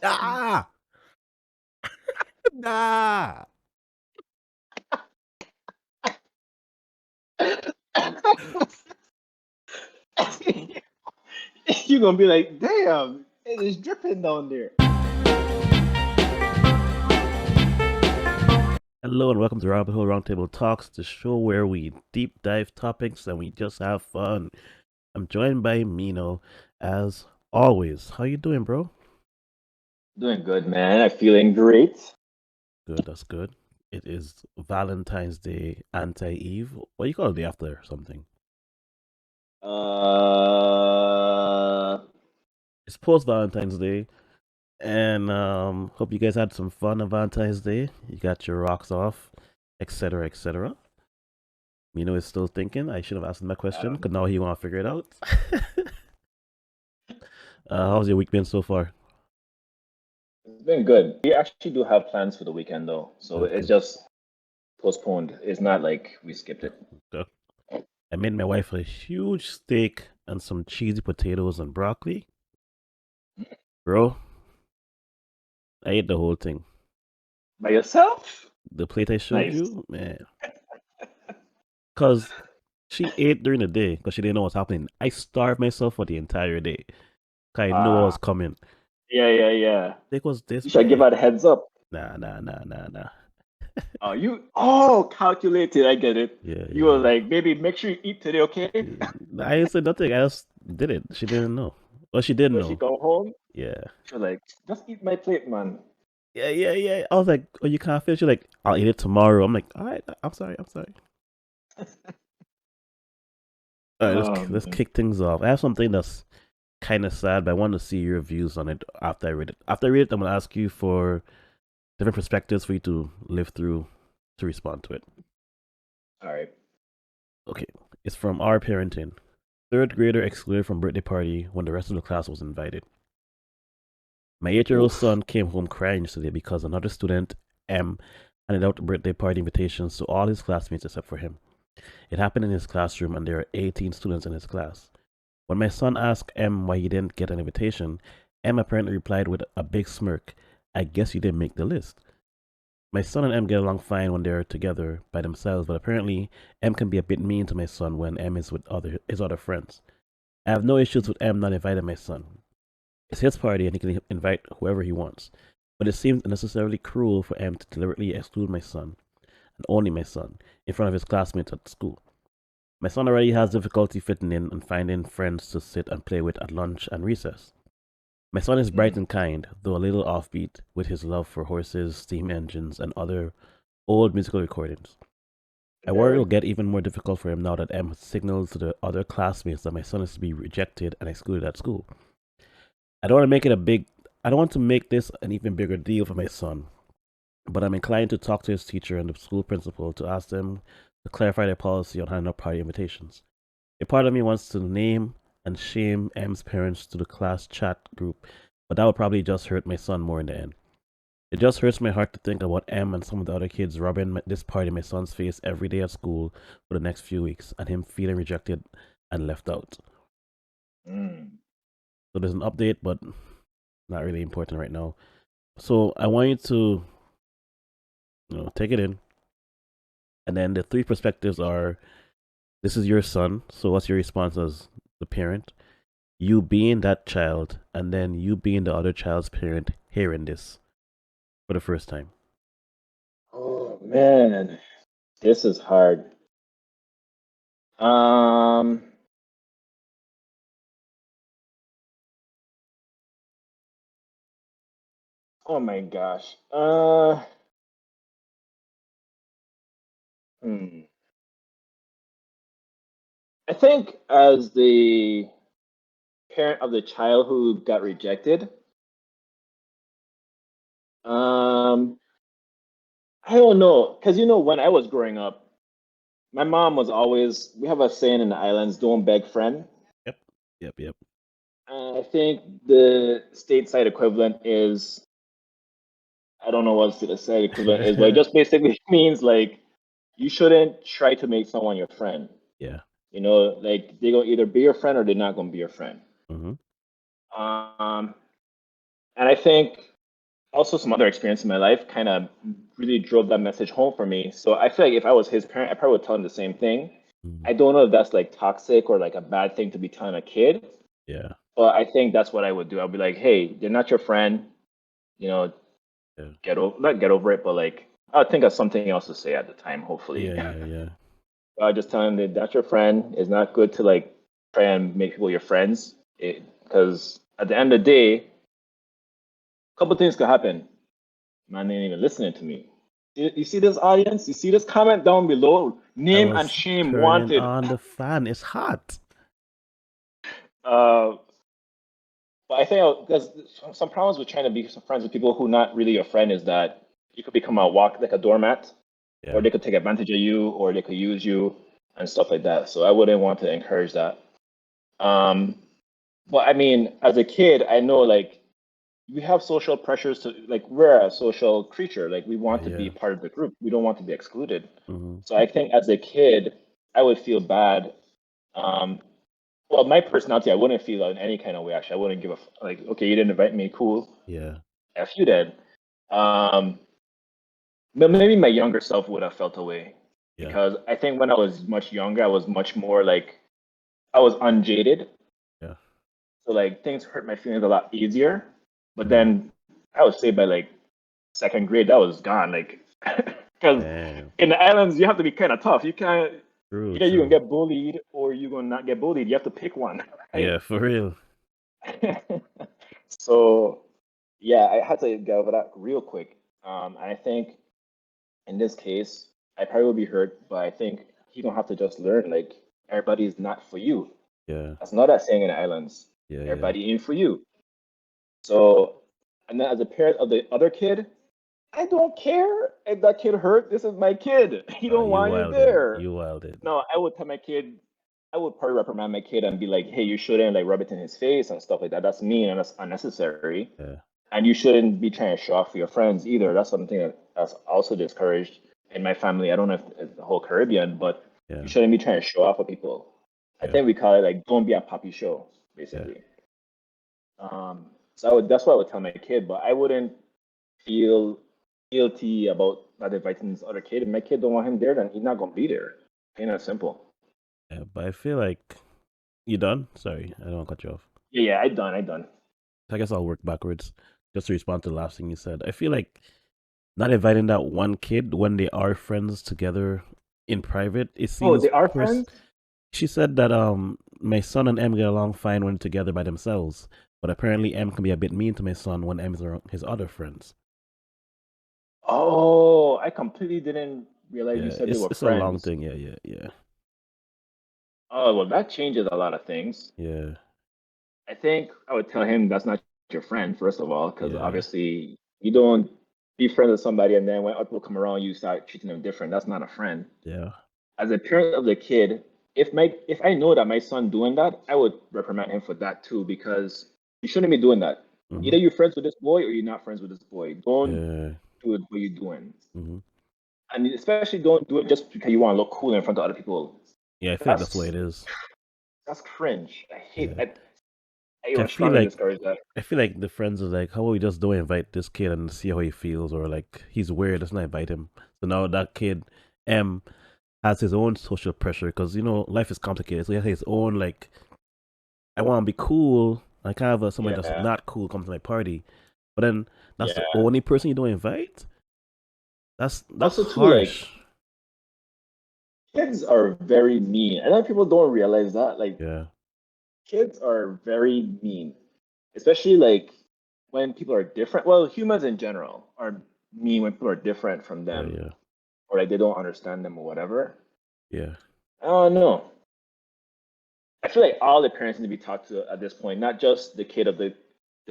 Nah, nah. You're gonna be like, damn, it is dripping down there. Hello and welcome to Roundtable Talks, the show where we deep dive topics and we just have fun. I'm joined by Mino, as always. How you doing, bro? Doing good, man. I'm feeling great. Good, that's good. It is Valentine's Day, anti-Eve. What do you call it, day after or something? Uh, It's post Valentine's Day, and hope you guys had some fun on Valentine's Day. You got your rocks off, etc., etc. Mino is still thinking. I should have asked him that I question don't because know. now he want to figure it out. How's your week been so far? It's been good. We actually do have plans for the weekend though, so Good, it's good. just postponed. It's not like we skipped it. Good. I made my wife a huge steak and some cheesy potatoes and broccoli. Bro, I ate the whole thing. By yourself? The plate I showed Nice. you, man. Because she ate during the day because she didn't know what's happening. I starved myself for the entire day. 'Cause I knew what was Ah, coming. yeah. Steak was this You should give big. her a heads up. Nah. Oh, calculated. I get it. Yeah, You yeah, were yeah. like, baby, make sure you eat today, okay? I didn't say nothing. I just did it. She didn't know. Well, she did When she know. come home, Yeah. she's like, just eat my plate, man. Yeah. I was like, oh, you can't finish? She's like, I'll eat it tomorrow. I'm like, all right, I'm sorry. All right, let's Man. kick things off. I have something that's kind of sad, but I want to see your views on it after I read it. After I read it, I'm gonna ask you for different perspectives for you to live through to respond to it. All right. Okay, it's from Our Parenting. Third grader excluded from birthday party when the rest of the class was invited. My 8-year-old Oof. son came home crying yesterday because another student, M, handed out birthday party invitations to all his classmates except for him. It happened in his classroom, and there are 18 students in his class. When my son asked M why he didn't get an invitation, M apparently replied with a big smirk, I guess you didn't make the list. My son and M get along fine when they're together by themselves, but apparently M can be a bit mean to my son when M is with his other friends. I have no issues with M not inviting my son. It's his party and he can invite whoever he wants. But it seems unnecessarily cruel for M to deliberately exclude my son, and only my son, in front of his classmates at school. My son already has difficulty fitting in and finding friends to sit and play with at lunch and recess. My son is bright Mm. and kind, though a little offbeat with his love for horses, steam engines, and other old musical recordings. I worry it will Very. get even more difficult for him now that M signals to the other classmates that my son is to be rejected and excluded at school. I don't want to make it a big I don't want to make this an even bigger deal for my son, but I'm inclined to talk to his teacher and the school principal to ask them to clarify their policy on handing out party invitations. A part of me wants to name and shame M's parents to the class chat group, but that would probably just hurt my son more in the end. It just hurts my heart to think about M and some of the other kids rubbing this part in my son's face every day at school for the next few weeks, and him feeling rejected and left out. Mm. So there's an update, but not really important right now. So I want you to, take it in, and then the three perspectives are: this is your son, so what's your response as the parent? You being that child, and then you being the other child's parent hearing this for the first time. Oh man, this is hard. Um, oh my gosh. Hmm. I think as the parent of the child who got rejected, um, I don't know, because when I was growing up, my mom was always, we have a saying in the islands, don't beg friend. Yep, yep. I think the stateside equivalent is, I don't know what the stateside equivalent is, but it just basically means like you shouldn't try to make someone your friend. Yeah. Like they're gonna either be your friend or they're not gonna be your friend. Mm-hmm. Um, and I think also some other experience in my life kind of really drove that message home for me. So I feel like if I was his parent, I probably would tell him the same thing. Mm. I don't know if that's like toxic or like a bad thing to be telling a kid, Yeah. but I think that's what I would do. I'd be like, hey, they're not your friend, you know, Yeah. not get over it, but like I'll think of something else to say at the time, hopefully. Yeah. Yeah. Yeah. I'll just tell him that that's your friend. It's not good to like try and make people your friends. Because at the end of the day, a couple things could happen. Man ain't even listening to me. You see this audience? You see this comment down below? I Name and was shame turning wanted. on the fan. It's hot. Uh, but I think there's some problems with trying to be friends with people who not really your friend is that you could become a walk like a doormat, or Yeah. they could take advantage of you, or they could use you and stuff like that. So I wouldn't want to encourage that. Um, but I mean, as a kid, I know like we have social pressures to like we're a social creature. Like we Yeah. want to be Yeah. part of the group. We don't want to be excluded. Mm-hmm. So I think as a kid, I would feel bad. Um, well, my personality, I wouldn't feel in any kind of way. Actually, I wouldn't give a like. Okay, you didn't invite me. Cool. Yeah. F you did. Um, but maybe my younger self would have felt away Yeah. because I think when I was much younger, I was much more like I was unjaded. Yeah. So like things hurt my feelings a lot easier. But Mm-hmm. then I would say by like second grade, that was gone. Like because Damn. in the islands, you have to be kind of tough. You can't True. either you can True. get bullied or you gonna not get bullied. You have to pick one, right? Yeah. For real. So yeah, I had to get over that real quick. And I think in this case, I probably will be hurt, but I think he gonna have to just learn like everybody is not for you. Yeah. That's not that saying in the islands. Yeah. Yeah. Everybody ain't for you. So, and then as a parent of the other kid, I don't care if that kid hurt. This is my kid. He don't You want you wildin'. there. You wildin'. No, I would tell my kid, I would probably reprimand my kid and be like, hey, you shouldn't like rub it in his face and stuff like that. That's mean and that's unnecessary. Yeah. And you shouldn't be trying to show off for your friends either. That's something that's also discouraged in my family. I don't know if it's the whole Caribbean, but you Yeah. shouldn't be trying to show off for people. I Yeah. think we call it like don't be a puppy show, Yeah. basically. So that's what I would tell my kid, but I wouldn't feel guilty about not inviting this other kid. If my kid don't want him there, then he's not gonna be there. Plain and simple. Yeah. But I feel like you done. Sorry, I don't want to cut you off. Yeah, I done. I guess I'll work backwards just to respond to the last thing you said. I feel like not inviting that one kid when they are friends together in private. It Oh, seems they are Chris. friends? She said that my son and M get along fine when together by themselves, but apparently M can be a bit mean to my son when M is around his other friends. Oh, I completely didn't realize you Yeah, said they were it's a long friends. thing. Yeah, yeah, yeah, Oh, well, that changes a lot of things. yeah, I think I would tell him that's not your friend, first of all, because yeah, obviously you don't be friends with somebody and then when other people come around, you start treating them different. That's not a friend. yeah. As a parent of the kid, if I know that my son doing that, I would reprimand him for that too because you shouldn't be doing that. Mm-hmm. Either you're friends with this boy or you're not friends with this boy. Don't Yeah. do it what you're doing, Mm-hmm. and especially don't do it just because you want to look cool in front of other people. Yeah, I feel like that's the way That's it is. that's cringe. I hate. Yeah. I I would feel strongly like discourage that. I feel like the friends are like, how about we just don't invite this kid and see how he feels, or like he's weird, let's not invite him. So now that kid M has his own social pressure because life is complicated. So he has his own like, I want to be cool. I can't have somebody that's Yeah, not cool come to my party, but then that's the yeah. only person you don't invite. That's Also, too, like harsh. kids are very mean. A lot of people don't realize that. Like Yeah, kids are very mean, especially like when people are different. Well, humans in general are mean when people are different from yeah, them yeah, or like they don't understand them or whatever. yeah, I don't know. I feel like all the parents need to be talked to at this point, not just the kid of the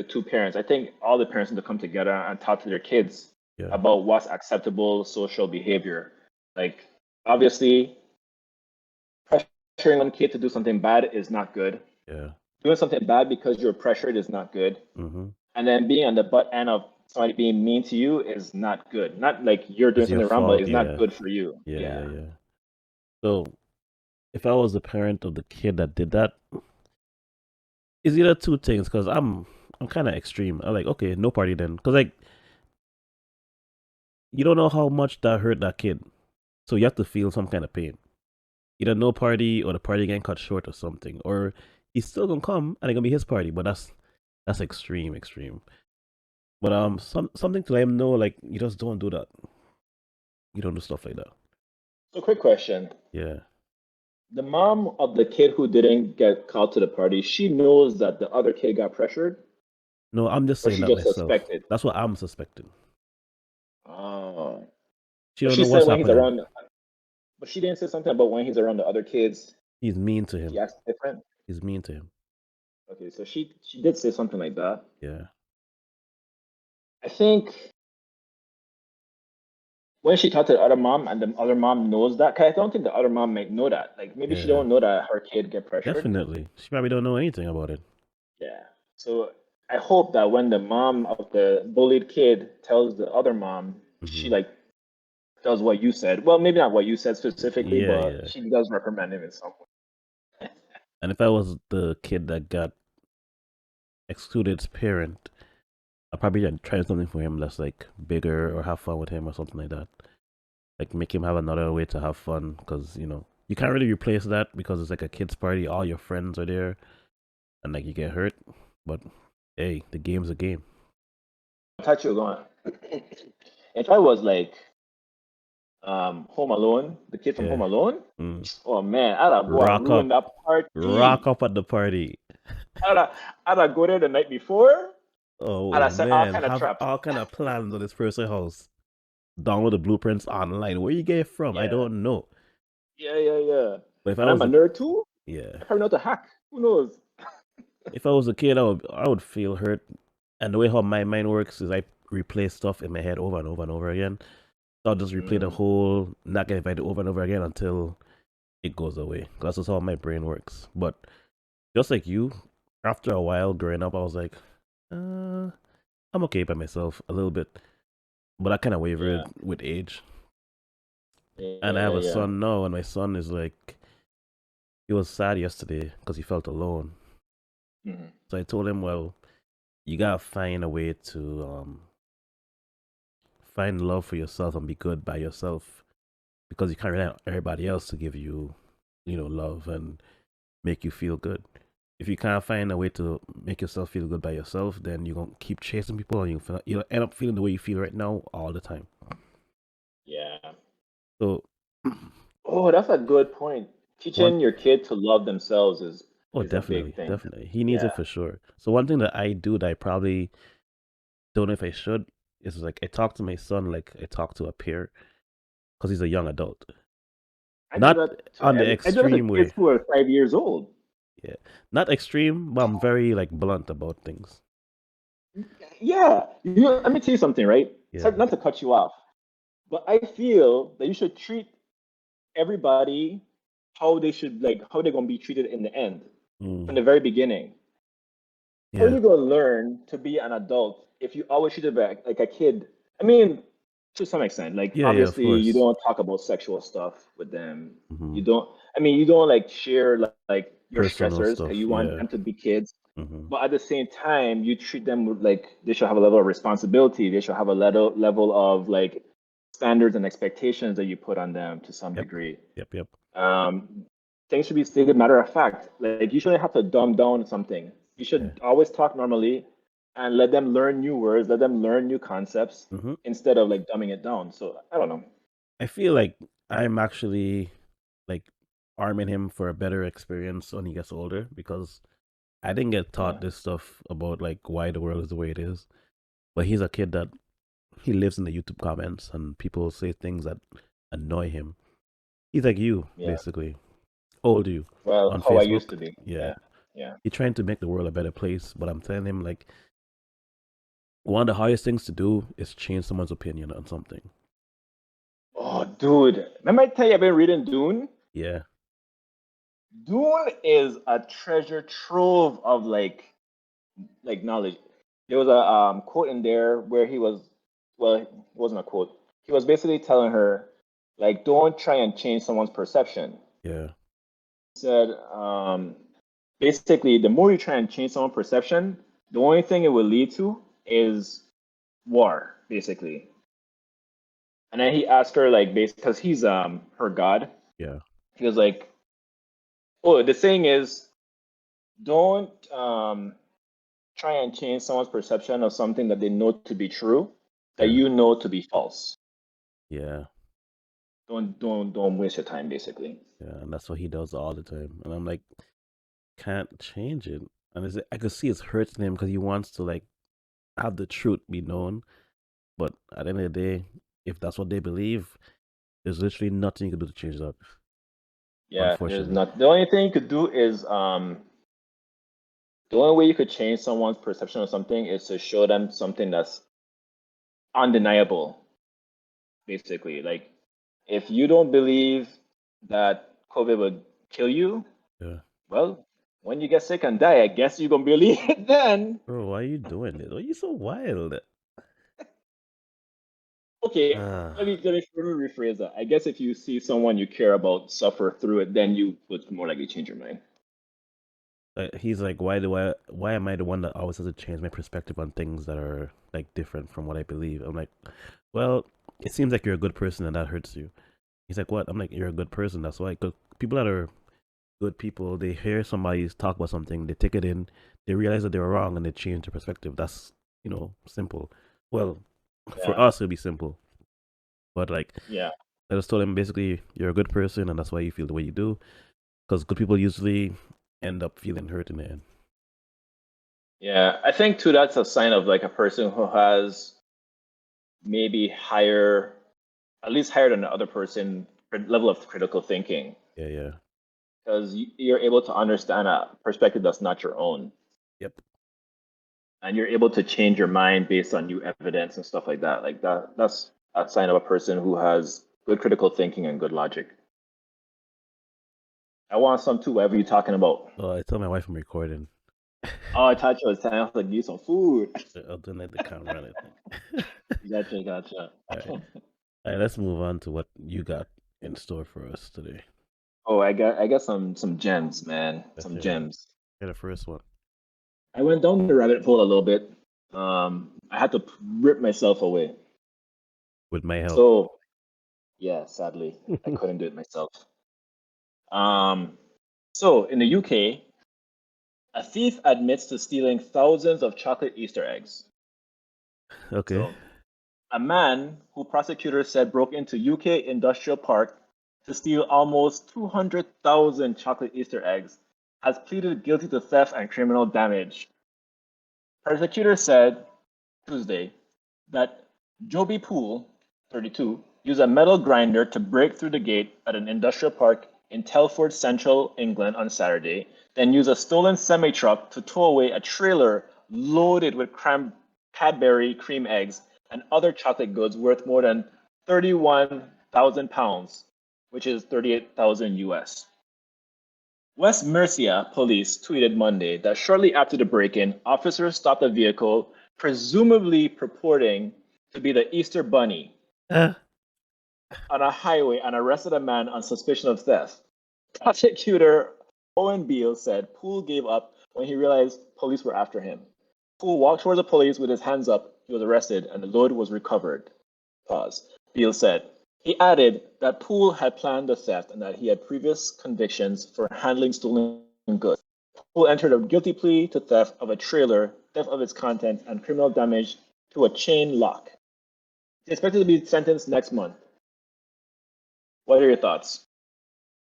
two parents. I think all the parents need to come together and talk to their kids yeah, about what's acceptable social behavior. Like obviously, pressuring one kid to do something bad is not good. yeah. Doing something bad because you're pressured is not good. Mm-hmm. And then being on the butt end of somebody being mean to you is not good. Not like you're doing It's your something wrong, but fault. it's not Yeah, good for you. yeah, yeah, Yeah. yeah. So if I was the parent of the kid that did that, it's either two things because I'm kind of extreme. I'm like, okay, no party then, because like you don't know how much that hurt that kid. So you have to feel some kind of pain. Either no party or the party getting cut short or something. Or he's still gonna come and it's gonna be his party, but that's extreme, extreme. But something to let him know, like you just don't do that. You don't do stuff like that. So, quick question. Yeah. The mom of the kid who didn't get called to the party, she knows that the other kid got pressured, No, I'm just or saying she that just myself. suspected? That's what I'm suspecting. Oh, She but don't she know said what's when he's happening. around, but she didn't say something about when he's around the other kids, He's mean to he him. acts different. He's mean to him. Okay, so she did say something like that. Yeah. I think when she talked to the other mom and the other mom knows that, 'cause I don't think the other mom might know that. Like maybe she Yeah. don't know that her kid get pressured. Definitely. She probably don't know anything about it. Yeah. So I hope that when the mom of the bullied kid tells the other mom, she Hmm. like does what you said. Well, maybe not what you said specifically, Yeah, but yeah. she does reprimand him in some way. And if I was the kid that got excluded's parent, I'd probably try something for him that's like bigger or have fun with him or something like that. Like make him have another way to have fun because you can't really replace that because it's like a kid's party. All your friends are there and like you get hurt. But hey, the game's a game. I thought you were going. If I was like Home Alone, the kid from Home Yeah. Alone, Mm. oh man, I'd go and Rock ruin up. that Rock party. up at the party. I'd, I'd go there the night before. Oh I'd set all man, kind of have traps. all kind of plans on this person's house. Download the blueprints online. Where you get it from? I Yeah, don't know. yeah. But if I And I'm was a a nerd too. yeah, I probably know how to hack. Who knows? if I was a kid, I would feel hurt. And the way how my mind works is I replay stuff in my head over and over and over again. So I'll just replay the Mm, whole not get invited over and over again until it goes away. That's just how my brain works. But just like you, after a while growing up, I was like, I'm okay by myself a little bit. But I kind of wavered yeah, with age. And I have a yeah. son now, and my son is like, he was sad yesterday because he felt alone. Hmm. So I told him, well, you gotta find a way to find love for yourself and be good by yourself because you can't rely on everybody else to give you, love and make you feel good. If you can't find a way to make yourself feel good by yourself, then you're gonna keep chasing people and you'll end up feeling the way you feel right now all the time. Yeah. So, Oh, that's a good point. one, Teaching your kid to love themselves oh, is a big definitely, thing. definitely, he needs it Yeah. for sure. So one thing that I do that I probably don't know if I should is like I talk to my son like I talk to a peer because he's a young adult, I do not that to on the I do that to extreme kids way. who are 5 years old. Yeah, not extreme, but I'm very like blunt about things. Yeah. Let me tell you something, right? Yeah. Sorry, not to cut you off, but I feel that you should treat everybody how they should how they're gonna be treated in the end from Mm. the very beginning. How are Yeah. you gonna learn to be an adult if you always treat it like a kid? I mean, to some extent, like Yeah. Yeah. Of obviously you course. don't talk about sexual stuff with them. Hmm. You don't. I mean, you don't like share like your Personal stressors because stuff. you want Yeah. them to be kids. Hmm. But at the same time, you treat them with like they should have a level of responsibility. They should have a level of like standards and expectations that you put on them to some Yep. degree. Yep. Yep. Um, Things should be stated matter of fact. Like you shouldn't have to dumb down something. You Yeah. should always talk normally and let them learn new words, let them learn new concepts Hmm. instead of like dumbing it down. So I don't know. I feel like I'm actually like arming him for a better experience when he gets older because I didn't get Yeah. taught this stuff about like why the world is the way it is. But he's a kid that he lives in the YouTube comments and people say things that annoy him. He's like you, Yeah. basically. Old you Well, on how I used Facebook. to be. Yeah. Yeah. Yeah. He's trying to make the world a better place, but I'm telling him like one of the hardest things to do is change someone's opinion on something. Oh, dude. Remember I tell you I've been reading Dune? Yeah. Dune is a treasure trove of like knowledge. There was a quote in there where he was, well, it wasn't a quote. He was basically telling her, like, don't try and change someone's perception. Yeah. He said, basically, the more you try and change someone's perception, the only thing it will lead to is war, basically. And then he asked her like, because he's her god. Yeah. He was like, "Oh, the saying is, don't try and change someone's perception of something that they know to be true, that Yeah. you know to be false. Yeah. Don't waste your time, basically." Yeah. And that's what he does all the time. And I'm like, can't change it. And I could see it's hurting him because he wants to like have the truth be known. But at the end of the day, if that's what they believe, there's literally nothing you can do to change that. Yeah, there's Unfortunately. not. The only thing you could do is the only way you could change someone's perception of something is to show them something that's undeniable, basically. Like, if you don't believe that COVID would kill you, Yeah. well, when you get sick and die, I guess you're gonna believe it then. Bro, why are you doing this? Why are you so wild? Okay, Ah, let me rephrase that. I guess if you see someone you care about suffer through it, then you would more likely change your mind. he's like, why am I the one that always has to change my perspective on things that are like different from what I believe? I'm like, well, it seems like you're a good person and that hurts you. He's like, what? I'm like, you're a good person. That's why. 'Cause people that are good people, they hear somebody talk about something, they take it in, they realize that they were wrong, and they change their perspective. That's simple. Well, for Yeah, us, it'll be simple, but like yeah, I just told him basically, you're a good person, and that's why you feel the way you do. Because good people usually end up feeling hurt in the end. yeah. I think too that's a sign of like a person who has maybe higher, at least higher than the other person, level of critical thinking, Yeah, yeah, because you're able to understand a perspective that's not your own, yep. and you're able to change your mind based on new evidence and stuff like that. Like that's a sign of a person who has good critical thinking and good logic. I want some too. Whatever you're talking about. Oh, I told my wife I'm recording. Oh, I thought you was telling us like need some food. I'll do let the camera run, I think. Gotcha, gotcha. All right, all right. Let's move on to what you got in store for us today. Oh, I got some gems, man. Let's Some hear it. gems. Hear the first one I went down the rabbit hole a little bit. I had to rip myself away. with my help. So yeah, sadly, I couldn't do it myself. Um, so in the UK, a thief admits to stealing thousands of chocolate Easter eggs. Okay. So a man who prosecutors said broke into UK industrial park to steal almost 200,000 chocolate Easter eggs has pleaded guilty to theft and criminal damage. Prosecutors said Tuesday that Joby Poole, 32, used a metal grinder to break through the gate at an industrial park in Telford, central England on Saturday, then used a stolen semi-truck to tow away a trailer loaded with Cadbury cream eggs and other chocolate goods worth more than 31,000 pounds, which is 38,000 US. West Mercia police tweeted Monday that shortly after the break-in, officers stopped a vehicle presumably purporting to be the Easter Bunny Ah, on a highway and arrested a man on suspicion of theft. Prosecutor Owen Beale said Poole gave up when he realized police were after him. Poole walked towards the police with his hands up. He was arrested and the load was recovered. Pause. Beale said. He added that Poole had planned the theft and that he had previous convictions for handling stolen goods. Poole entered a guilty plea to theft of a trailer, theft of its contents, and criminal damage to a chain lock. He's expected to be sentenced next month. What are your thoughts?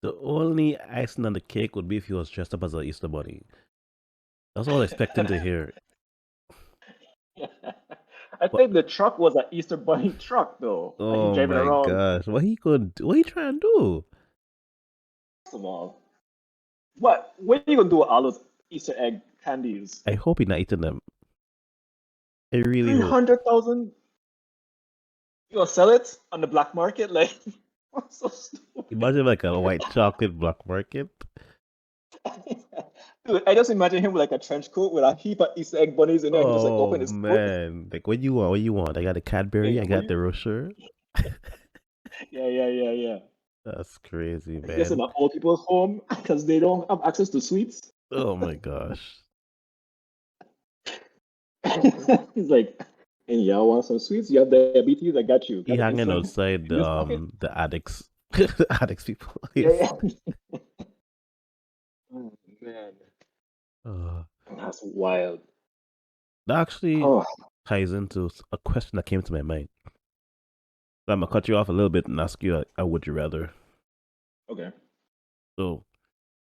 the only icing on the cake would be if he was dressed up as an Easter bunny. That's all I was expecting to hear. I But think the truck was an Easter Bunny truck, though. Like he's oh driving my around. gosh, what he could? What he trying to do? First of all, what are you gonna do with all those Easter egg candies? I hope he not eating them. I really Three hope. hundred thousand. You gonna sell it on the black market? Like, what's so stupid? Imagine like a white chocolate black market. Dude, I just imagine him with like a trench coat with a heap of Easter egg bunnies in there. He just like Oh open his foot. man, like what you want? What you want? I got the Yeah, Cadbury. yeah, I got the Rocher. yeah. That's crazy, I guess in man. the old people's home because they don't have access to sweets. Oh my gosh. He's like, And y'all want some sweets? You have diabetes? I got you. He Got hanging insulin outside in this pocket? the addicts the addicts people. Yeah, Yes. yeah. Oh, man. Uh, That's wild. that actually Oh, ties into a question that came to my mind. So I'm gonna cut you off a little bit and ask you a would you rather. okay. So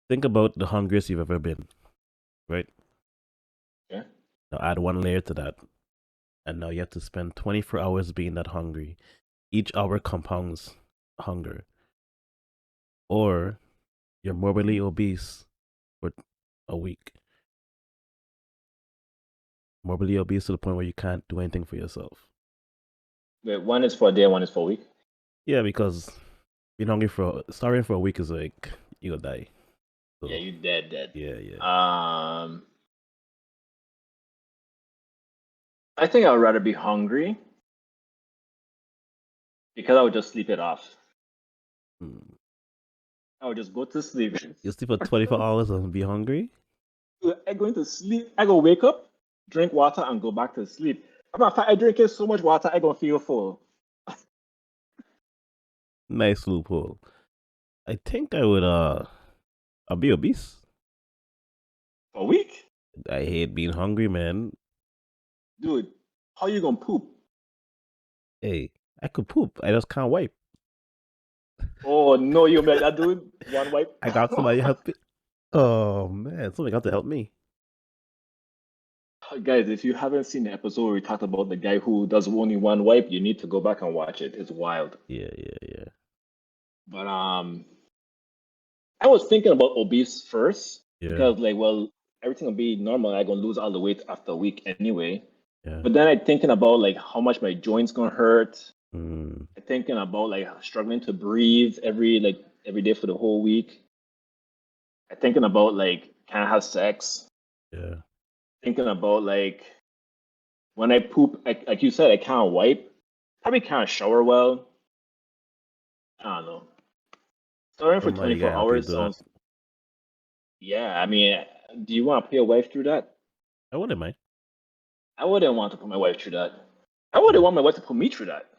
think about the hungriest you've ever been, right? Yeah. Now add one layer to that, and now you have to spend 24 hours being that hungry. Each hour compounds hunger. Or you're morbidly obese for a week. Morbidly obese to the point where you can't do anything for yourself. Wait, one is for a day, one is for a week. Yeah, because being hungry starving for a week is like you gonna die. Yeah, So you dead, dead. yeah. I think I'd rather be hungry because I would just sleep it off. Hmm. I would just go to sleep. You sleep for 24 hours and be hungry? I go into sleep. I go wake up, drink water, and go back to sleep. About I drink so much water, I gonna feel full. Nice loophole. I think I'll be obese. For a week, I hate being hungry, man. dude. How you gonna poop? Hey, I could poop. I just can't wipe. Oh no, you make that dude one wipe. I got somebody help me. Oh man, somebody got to help me. Guys, if you haven't seen the episode where we talked about the guy who does only one wipe, you need to go back and watch it. It's wild. Yeah. But I was thinking about obese first Yeah. because like, well, everything will be normal. I gonna lose all the weight after a week anyway. Yeah. But then I thinking about like how much my joints gonna hurt. Mm, I thinking about like struggling to breathe every day for the whole week. I thinking about like can't have sex. yeah. Thinking about like when I poop, like you said, I can't wipe. Probably can't shower well. I don't know. Starting for Somebody gotta 24 help you hours do that. sounds, yeah. I mean, do you want to put your wife through that? I wouldn't mind. I wouldn't want to put my wife through that. I wouldn't Yeah. want my wife to put me through that.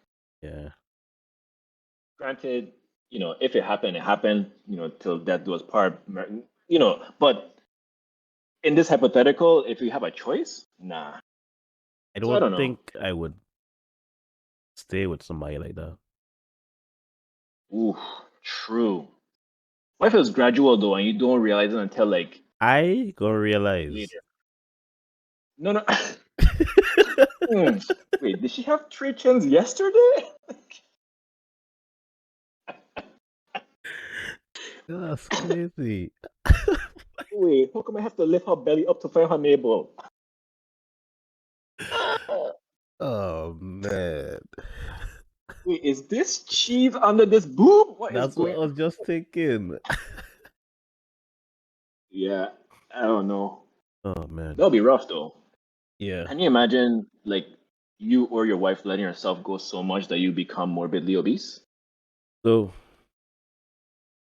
Yeah. Granted, if it happened, it happened, till death do us part, but in this hypothetical, if you have a choice, nah. I So I don't don't know. think I would stay with somebody like that. Ooh, true. What if it's gradual though, and you don't realize it until like I gonna realize. later? No, no. Wait, did she have three chins yesterday? That's crazy. Wait, how come I have to lift her belly up to find her navel? Oh man. Wait, is this cheese under this boob? What is That's what going? I was just thinking. Yeah, I don't know. Oh man. That'll be rough though. Yeah. Can you imagine like you or your wife letting yourself go so much that you become morbidly obese? So Wait,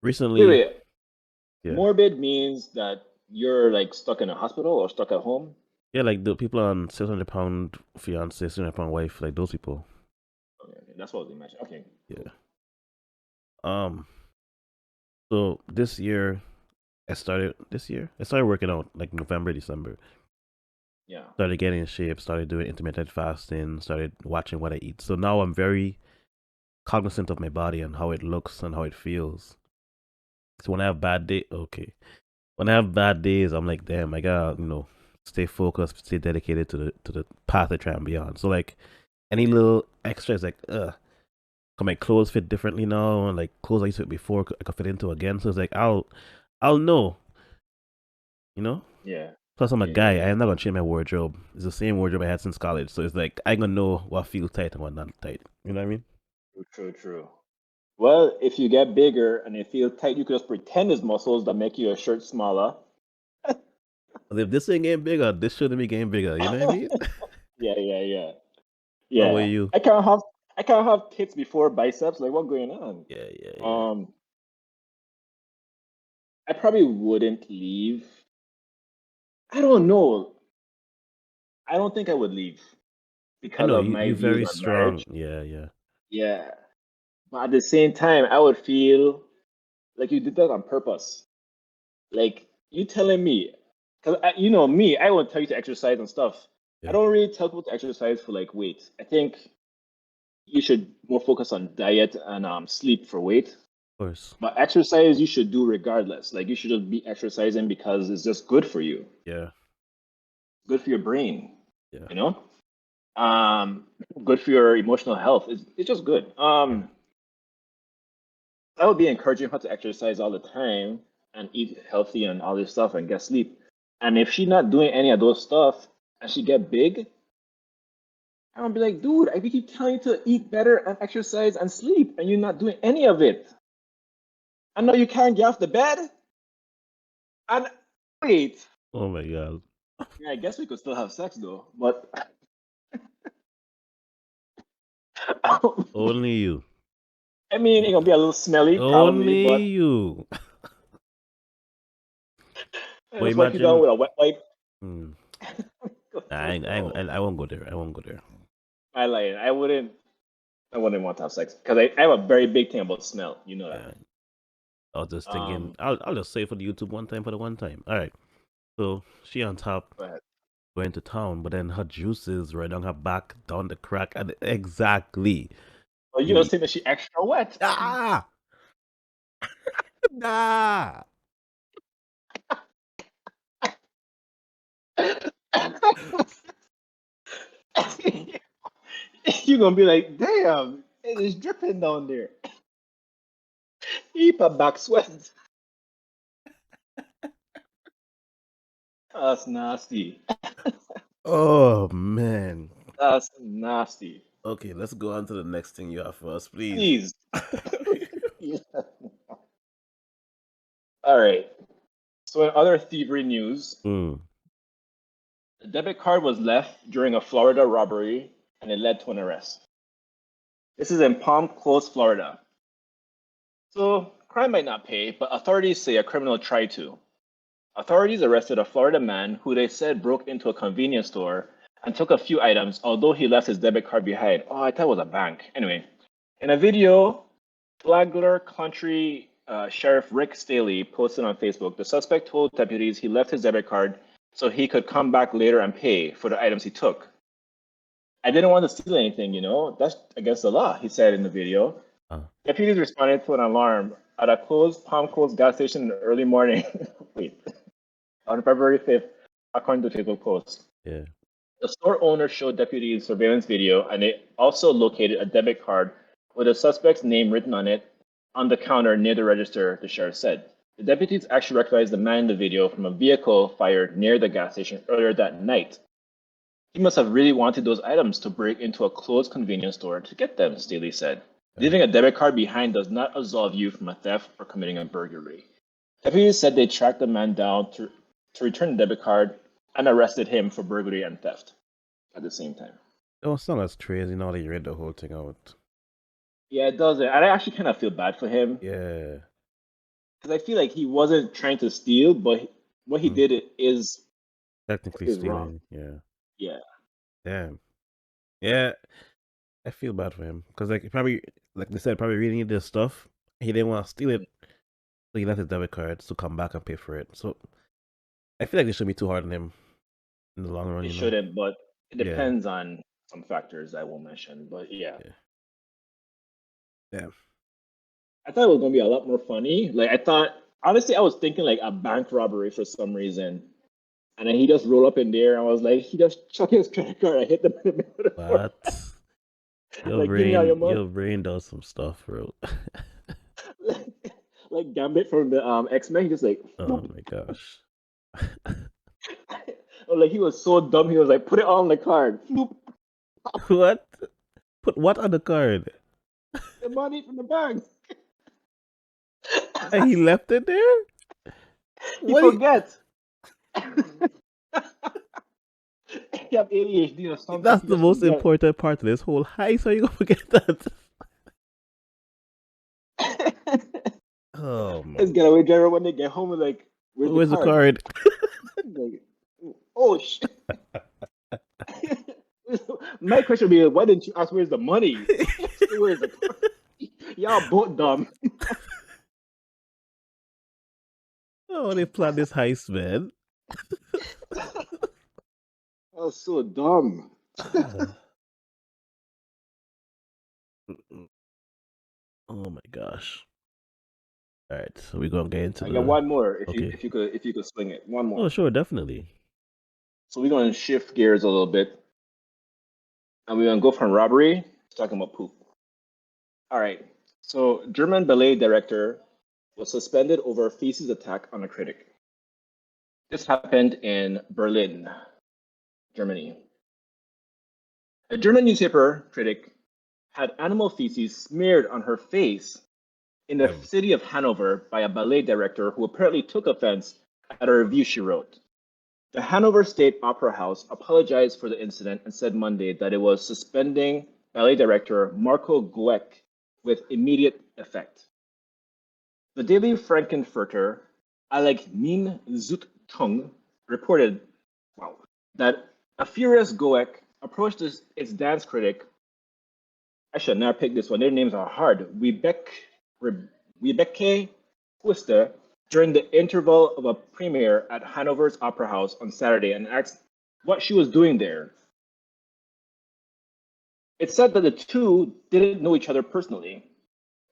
recently, wait. yeah. Morbid means that you're like stuck in a hospital or stuck at home. Yeah, like the people on 600 pound fiance, 600 pound wife, like those people. Okay, that's what I was imagining. Okay, cool. Yeah. Um. So I started working out like November, December. Yeah. Started getting in shape, started doing intermittent fasting, started watching what I eat. So now I'm very cognizant of my body and how it looks and how it feels. So when I have bad day, okay. When I have bad days, I'm like, damn, I gotta, stay focused, stay dedicated to the path I try and be on. So like any little extra is like, can my clothes fit differently now? And like clothes I used to fit before, I could fit into again. So it's like I'll know, you know. Yeah. Plus, I'm a Yeah. Yeah. guy. I Yeah. am not gonna change my wardrobe. It's the same wardrobe I had since college. So it's like I gonna know what feels tight and what not tight. You know what I mean? True. True. True. Well, if you get bigger and you feel tight, you could just pretend it's muscles that make your shirt smaller. 'Cause if this ain't getting bigger, this shouldn't be getting bigger. You know what I mean? Yeah. Yeah. Yeah. How are Yeah. you? I can't have tits before biceps. Like, what's going on? Yeah. Um, I probably wouldn't leave. I don't know. I don't think I would leave. I because know of you. my You views very on marriage. strong. Yeah, yeah. Yeah. But at the same time, I would feel like you did that on purpose. Like you telling me, because you know me, I won't tell you to exercise and stuff. I Yeah, don't really tell people to exercise for like weight. I think you should more focus on diet and sleep for weight. of course. But exercise you should do regardless. Like you should just be exercising because it's just good for you, Yeah, good for your brain, yeah, you know? Um, good for your emotional health. It's just good. yeah. I would be encouraging her to exercise all the time and eat healthy and all this stuff and get sleep. And if she's not doing any of those stuff and she get big, I'm gonna be like, dude, I keep telling you to eat better and exercise and sleep, and you're not doing any of it. I know you can't get off the bed. And wait, Oh my God. yeah, I guess we could still have sex though. But Only you. I mean, it's gonna be a little smelly probably, Only but you. I But just wipe you down imagine. with a wet wipe. Hmm, No, I won't go there. I won't go there. I lied. I wouldn't want to have sex because I have a very big thing about smell. You know that. Yeah. I was just thinking, Um, I'll just say for the YouTube one time for the one time. All right. So she on top but going to town, but then her juices right on her back, down the crack, and exactly. well, you You know, be saying that she extra wet. ah nah. You're gonna be like, damn, it is dripping down there. Keep a back sweat. That's nasty. Oh man. That's nasty. Okay, let's go on to the next thing you have for us, please. Please. Yeah. All right. So in other thievery news, Hmm. the debit card was left during a Florida robbery and it led to an arrest. This is in Palm Coast, Florida. So crime might not pay, but authorities say a criminal tried to. Authorities arrested a Florida man who they said broke into a convenience store and took a few items, although he left his debit card behind. Oh, I thought it was a bank. Anyway, in a video, Flagler Country Sheriff Rick Staley posted on Facebook, the suspect told deputies he left his debit card so he could come back later and pay for the items he took. I didn't want to steal anything, you know. That's against the law, he said in the video. Ah. Deputies responded to an alarm at a closed Palm Coast gas station in the early morning. Wait, on February 5th, according to Facebook post. Yeah. The store owner showed deputies surveillance video, and they also located a debit card with a suspect's name written on it on the counter near the register, the sheriff said. The deputies actually recognized the man in the video from a vehicle fired near the gas station earlier that night. He must have really wanted those items to break into a closed convenience store to get them, Staley said. Leaving a debit card behind does not absolve you from a theft or committing a burglary. Deputies said they tracked the man down to return the debit card and arrested him for burglary and theft at the same time. That song is crazy now that you read the whole thing out. Yeah, it does. And I actually kind of feel bad for him Yeah. because I feel like he wasn't trying to steal, but what he Hmm. did is Technically wrong. stealing. Yeah. Yeah, Damn. Yeah. I feel bad for him because like probably like they said probably really need this stuff. He didn't want to steal it, so he left his debit card to come back and pay for it. So I feel like they should be too hard on him in the long run. it You know. shouldn't, but it Yeah. depends on some factors I won't mention. But yeah, Yeah. Damn. I thought it was gonna be a lot more funny. Like I thought, honestly, I was thinking like a bank robbery for some reason, and then he just rolled up in there and I was like, he just chucked his credit card. I hit the middle of the floor. But Like, give me all your money. your brain does some stuff, bro. Like Gambit from the X-Men. He just like, Oh my gosh. or like he was so dumb. He was like, put it on the card. What? Put what on the card? The money from the bag. And he left it there? He What? forgets. He have ADHD or something. That's He the just most forget. important part of this whole heist. How you gonna forget that? Oh my His god. getaway driver when they get home is like, "Where's the Where's the card?" card? Like, oh shit! My question would be, why didn't you ask where's the money? Where's the car? Y'all both dumb. Oh, they planned this heist, man. That was so dumb. Mm-mm. Oh my gosh. All right, so we're gonna get into I got the one more okay. if you could swing it. One Oh, more. sure, definitely. So we're gonna shift gears a little bit and we're gonna go from robbery to talking about poop. All right. So German ballet director was suspended over a feces attack on a critic. This happened in Berlin, Germany. A German newspaper critic had animal feces smeared on her face in the Um, city of Hanover by a ballet director who apparently took offense at a review she wrote. The Hanover State Opera House apologized for the incident and said Monday that it was suspending ballet director Marco Goeck with immediate effect. The Daily Frankenfurter Allgemeine Zeitung reported wow, that a furious Goeck approached its dance critic. I should not pick this one. Their names are hard. Rebecca Twister during the interval of a premiere at Hanover's Opera House on Saturday and asked what she was doing there. It said that the two didn't know each other personally.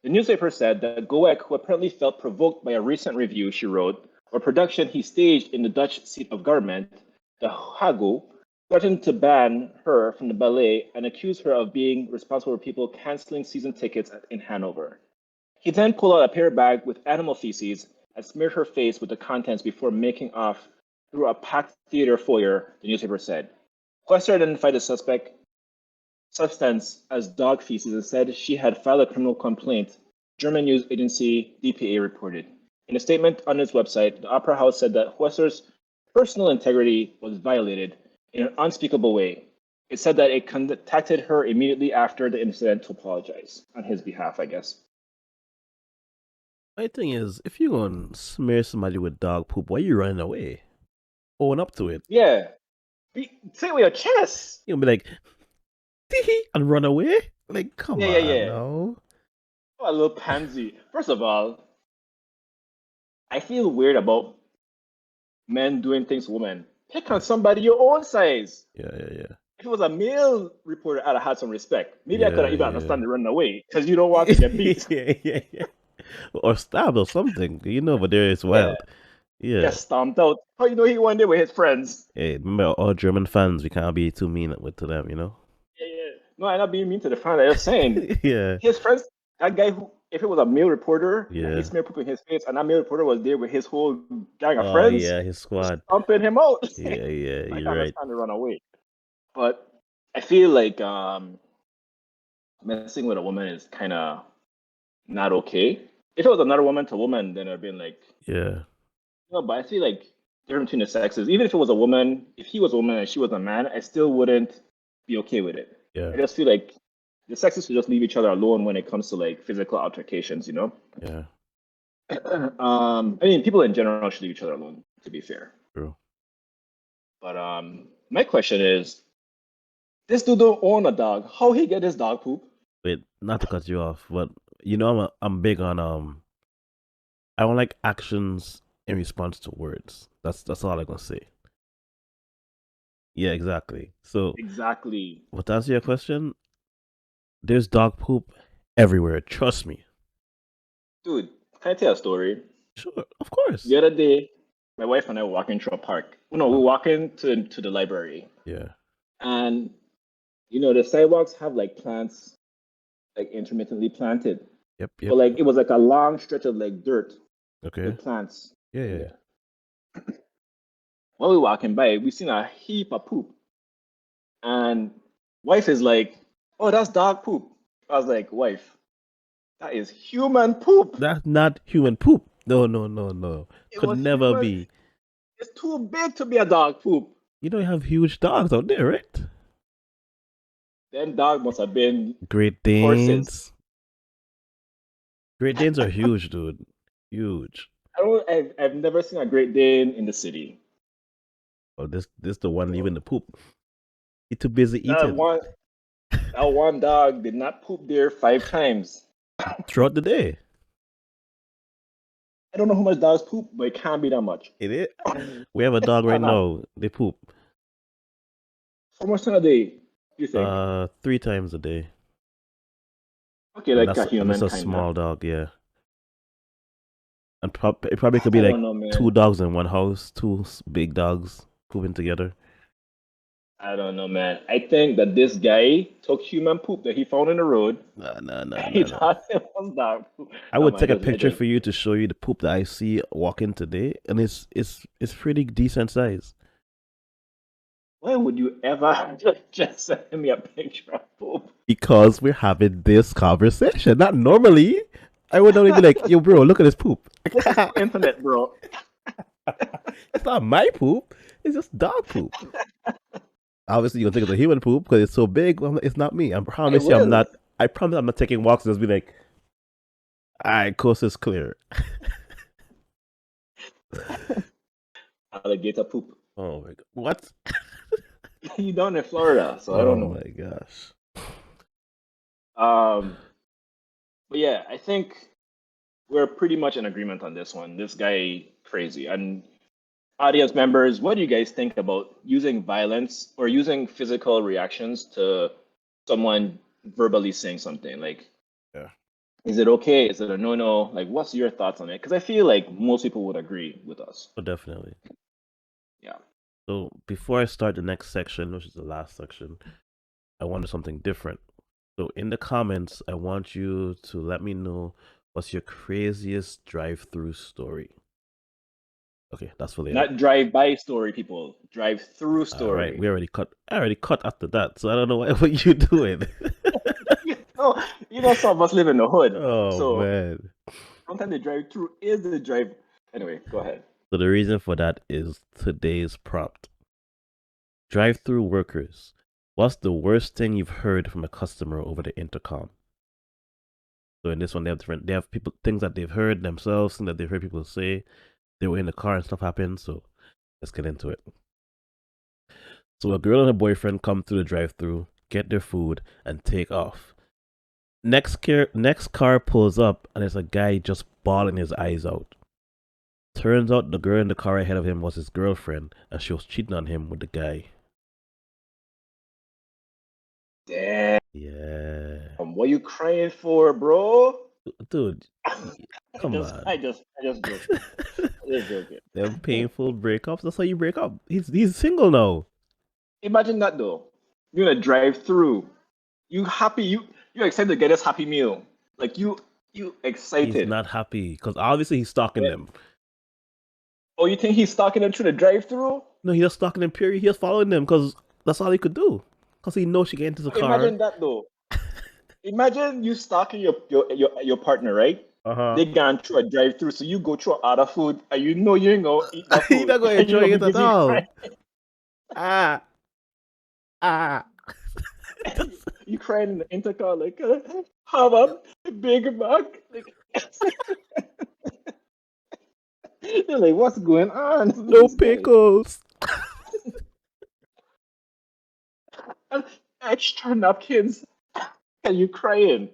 The newspaper said that Goeck, who apparently felt provoked by a recent review she wrote, or production he staged in the Dutch seat of government, the Hague, threatened to ban her from the ballet and accused her of being responsible for people canceling season tickets in Hanover. He then pulled out a paper bag with animal feces and smeared her face with the contents before making off through a packed theater foyer, the newspaper said. Quester identified the suspect substance as dog feces and said she had filed a criminal complaint, German news agency dpa reported. In a statement on its website, the Opera House said that Huesser's personal integrity was violated in an unspeakable way. It said that it contacted her immediately after the incident to apologize on his behalf, I guess. my thing is, if you gonna smear somebody with dog poop, why you running away? Own up to it. Yeah. Say it with your chest. You gonna be like, tee and run away? Like, come Yeah, yeah, on, yeah. no. Oh, a little pansy. First of all, I feel weird about men doing things to women. Pick on Yeah, somebody your own size. yeah, yeah, yeah. If it was a male reporter, I'd have had some respect. Maybe I could Yeah, have even yeah. understand the running away because you don't want to get beat. Yeah, yeah, yeah. Or stabbed or something. You know, but there is Yeah, wild. Yeah. get stomped out. How you know he went there with his friends? Hey, remember all German fans, we can't be too mean with to them, you know? Yeah, yeah. No, I'm not being mean to the fan. I'm just saying Yeah. his friends. That guy who, if it was a male reporter and he Yeah. smeared poop in his face, and that male reporter was there with his whole gang of Oh friends, yeah, his squad. stomping him out. Yeah, yeah, I you're can right. understand the run away, but I feel like messing with a woman is kind of not okay. If it was another woman to woman, then I'd been like, Yeah. no, but I feel like difference between the sexes, even if it was a woman, if he was a woman and she was a man, I still wouldn't be okay with it. Yeah. I just feel like the sexes should just leave each other alone when it comes to like physical altercations, you know? Yeah. I mean, people in general should leave each other alone, to be fair. True. But my question is, this dude don't own a dog. How he get his dog poop? Wait, not to cut you off, but you know I'm big on I don't like actions in response to words. That's all I'm gonna say. Yeah, exactly. So, Exactly. but to answer your question, there's dog poop everywhere. Trust me. Dude, can I tell a story? Sure, of course. The other day, my wife and I were walking through a park. No, we were walking to the library. Yeah. And you know, the sidewalks have like plants like intermittently planted. Yep. But Yep. like it was like a long stretch of like dirt Okay. with plants Yeah. in Yeah. there. While we were walking by, we seen a heap of poop. And wife is like, oh, that's dog poop. I was like, wife, that is human poop. That's not human poop. No. No. No. No. It Could was never human. be. It's too big to be a dog poop. You know you have huge dogs out there, right? Then dog must have been Great horses. Danes. Great Danes are huge, dude. Huge. I've never seen a Great Dane in the city. Oh, this the one leaving the poop. He's too busy That eating one, that one dog did not poop there 5 times. throughout the day. I don't know how much dogs poop, but it can't be that much. It is. We have a dog Why right not? now. They poop How much time a day, you think? 3 times a day, Okay, and like a it's human, a kinda. small dog, yeah. And it probably could be I like don't know, two man. dogs in one house, big dogs pooping together. I don't know, man. I think that this guy took human poop that he found in the road. Nah, nah, nah, He nah, nah. thought it was dog poop. I No, would man, take a I picture just. for you to show you the poop that I see walking today, and it's pretty decent size. Why would you ever just send me a picture of poop? Because we're having this conversation. Not normally. I would only be like, yo, bro, look at this poop. This is for internet, bro. It's not my poop. It's just dog poop. Obviously, you'll think it's a human poop because it's so big. Well, it's not me. I I promise you, I'm will. not. I promise I'm not taking walks and just be like, all right, coast is clear. Alligator poop. Oh my god, what? You down in Florida, so I don't Oh know. my gosh. Um, but yeah, I think we're pretty much in agreement on this one. This guy crazy. And audience members, what do you guys think about using violence or using physical reactions to someone verbally saying something? Like, Yeah. is it okay? Is it a no-no? Like, what's your thoughts on it? Because I feel like most people would agree with us. Oh, definitely. Yeah. So before I start the next section, which is the last section, I wanted something different. So in the comments, I want you to let me know what's your craziest drive-through story. Okay, that's for later. Not drive-by story, people. Drive-through All right, story. we already cut. I already cut after that, so I don't know what you doing. No, some of us live in the hood. Oh So man. sometimes the drive-through is the drive. Anyway, go ahead. So the reason for that is today's prompt. Drive-through workers. What's the worst thing you've heard from a customer over the intercom? So in this one, they have people things that they've heard themselves, things that they've heard people say. They were in the car and stuff happened. So let's get into it. So a girl and her boyfriend come through the drive-through, get their food, and take off. Next car pulls up, and there's a guy just bawling his eyes out. Turns out the girl in the car ahead of him was his girlfriend, and she was cheating on him with the guy. Damn. Yeah. What you crying for, bro? Dude, come I on. just joking. I just joking. Them painful breakups, that's how you break up. He's single now. Imagine that though. You're gonna drive through. You happy? You excited to get this happy meal? Like you He's excited? not happy because obviously he's stalking When, them. oh, you think he's stalking them through the drive-through? No, he's just stalking them, period. He's following them because that's all he could do. Because he knows she get into the car. Imagine that though. Imagine you stalking your partner, right? Uh huh. They gone through a drive-through, so you go through other food, and you know you ain't gonna eat that He's food, not going to and you're enjoy gonna be it at busy all. crying. Ah, ah. You crying in the intercom like, how about Big Mac? Like, you're like, what's going on with No this guy? pickles. And extra napkins, and you crying.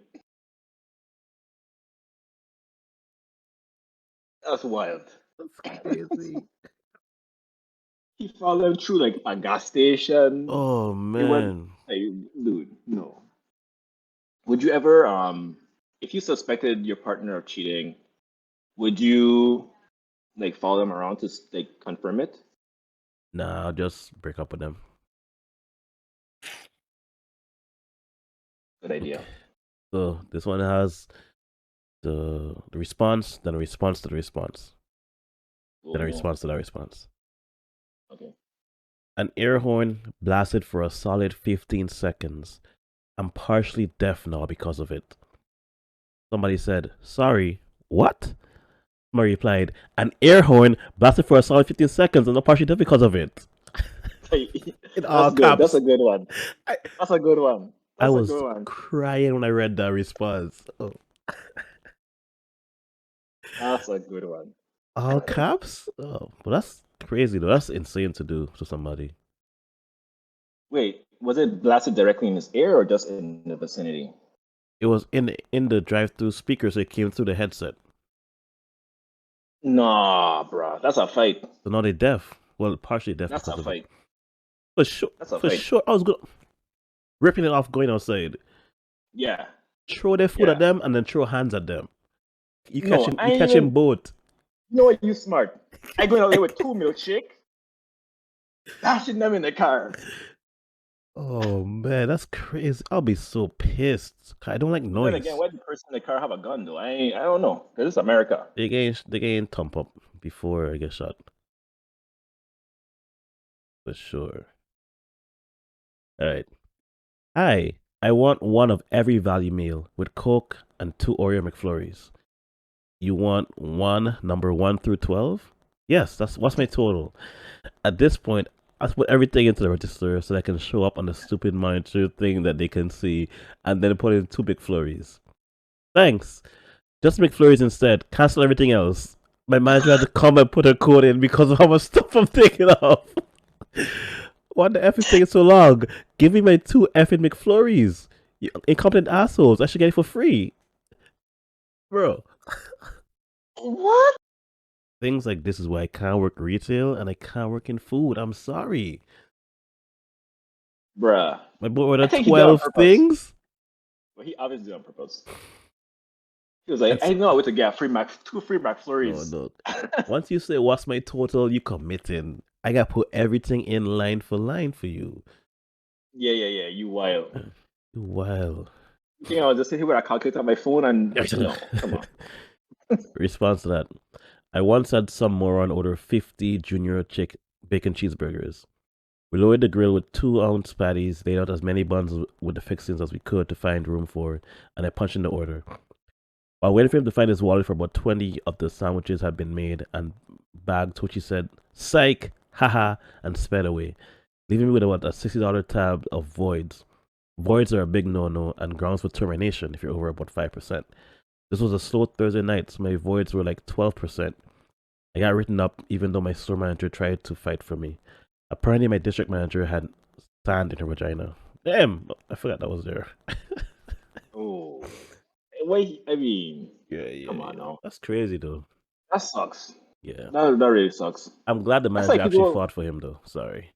That's wild. That's crazy. He followed through like a gas station. Oh They went, man. like, dude, no. Would you ever, if you suspected your partner of cheating, would you like follow them around to like confirm it? Nah, I'll just break up with them. Good idea. Okay. So this one has the response, then a response to the response, Oh then a no. response to that response. Okay. An air horn blasted for a solid 15 seconds. I'm partially deaf now because of it. Somebody said, sorry, what? Somebody replied, an air horn blasted for a solid 15 seconds and I'm partially deaf because of it. In all That's good. That's caps. a good one. I, That's a good one. I That's a was good one. crying when I read that response. Oh. That's a good one. All caps? Oh, but that's crazy though. That's insane to do to somebody. Wait, was it blasted directly in his ear or just in the vicinity? It was in the drive-through speaker, so it came through the headset. Nah, bruh, that's a fight. So now they're deaf. Well, partially deaf That's a because of it. fight. For sure, That's a for fight. sure. I was good. Ripping it off, going outside. Yeah, Throw their food at yeah. them and then throw hands at them. You catch No, him. I You ain't catch him even. both. You know what? You smart. I going out there with 2 milkshake, bashing them in the car. Oh man, that's crazy. I'll be so pissed. I don't like But then again, noise. why the person in the car have a gun though? I don't know. Cause it's America. They getting thump up before I get shot. For sure. Alright. Hi. I want one of every value meal with Coke and 2 Oreo McFlurries. You want one number 1 through 12? Yes, what's my total. At this point, I put everything into the register so that I can show up on the stupid monitor thing that they can see, and then put in 2 McFlurries. Thanks. Just McFlurries instead. Cancel everything else. My manager had to come and put a code in because of how much stuff I'm taking off. Why the F is taking so long? Give me my 2 effing McFlurries. You incompetent assholes. I should get it for free. Bro. What? Things like this is why I can't work retail and I can't work in food. I'm sorry. Bruh. My boy I ordered think he did it on 12 purpose. things. But he obviously did it on purpose. He was like, And I know I went to get two free no, McFlurries. no. Once you say what's my total, you committing. I gotta put everything in line for you. Yeah. You wild. Well, You think I was just sitting here with a calculator on my phone and no, come on. response to that. I once had some moron order 50 junior chick bacon cheeseburgers. We lowered the grill with 2-ounce patties, laid out as many buns with the fixings as we could to find room for, and I punched in the order. While waiting for him to find his wallet, for about 20 of the sandwiches had been made and bagged, which he said, psych, haha, and sped away, leaving me with about a $60 tab of voids. Voids are a big no-no and grounds for termination if you're over about 5%. This was a slow Thursday night, so my voids were like 12%. I got written up even though my store manager tried to fight for me. Apparently my district manager had sand in her vagina. Damn, I forgot that was there. Oh. Wait, I mean, Yeah. come on now. That's crazy though. That sucks. Yeah. That really sucks. I'm glad the That's manager like actually people. fought for him though. Sorry.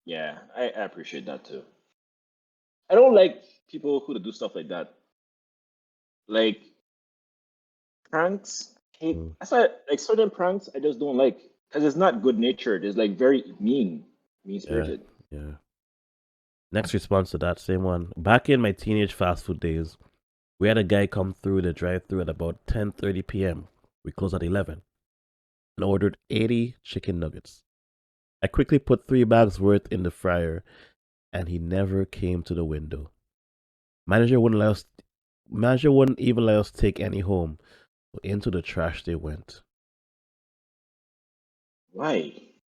Yeah, I appreciate that too. I don't like people who do stuff like that. Like pranks. Mm, That's why like certain pranks I just don't like because it's not good natured. It's like very mean yeah. spirited. Yeah. Next response to that same one. Back in my teenage fast food days, we had a guy come through the drive-through at about 10:30 p.m. We closed at 11 and ordered 80 chicken nuggets. I quickly put 3 bags worth in the fryer and he never came to the window. Manager wouldn't let us Manager wouldn't even let us take any home. So into the trash they went. Why?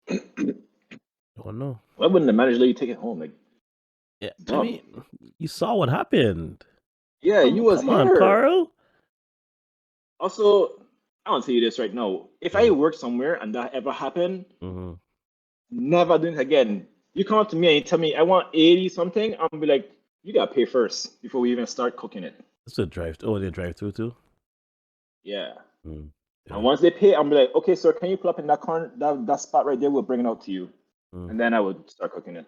Oh no. Why wouldn't the manager let you take it home? Like Yeah, I dumb. mean, you saw what happened. Yeah, you was Come on, here. Carl. Also, I want to tell you this right now. If I work somewhere and that ever happened, Mm-hmm. never do it again. You come up to me and you tell me I want 80 something, I'm be like, you gotta pay first before we even start cooking it. It's a drive. Oh, they drive through too. Yeah. Mm, And yeah. once they pay, I'm be like, okay, sir, can you pull up in that corner, that spot right there? We'll bring it out to you. Mm. And then I would start cooking it.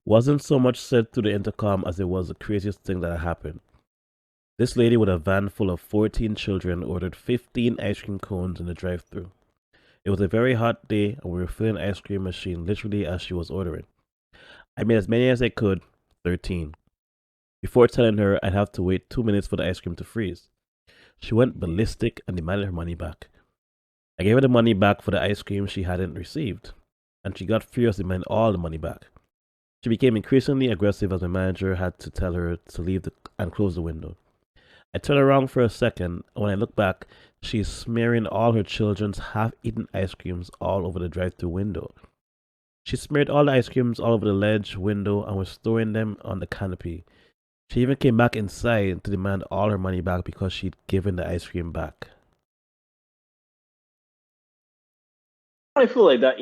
Wasn't so much said through the intercom as it was the craziest thing that happened. This lady with a van full of 14 children ordered 15 ice cream cones in the drive-through. It was a very hot day and we were filling the ice cream machine literally as she was ordering. I made as many as I could, 13. Before telling her I'd have to wait 2 minutes for the ice cream to freeze. She went ballistic and demanded her money back. I gave her the money back for the ice cream she hadn't received, and she got furious and demanded all the money back. She became increasingly aggressive as my manager had to tell her to leave and close the window. I turned around for a second, and when I looked back, she's smearing all her children's half-eaten ice creams all over the drive-through window. She smeared all the ice creams all over the ledge window and was throwing them on the canopy. She even came back inside to demand all her money back because she'd given the ice cream back. I feel like that.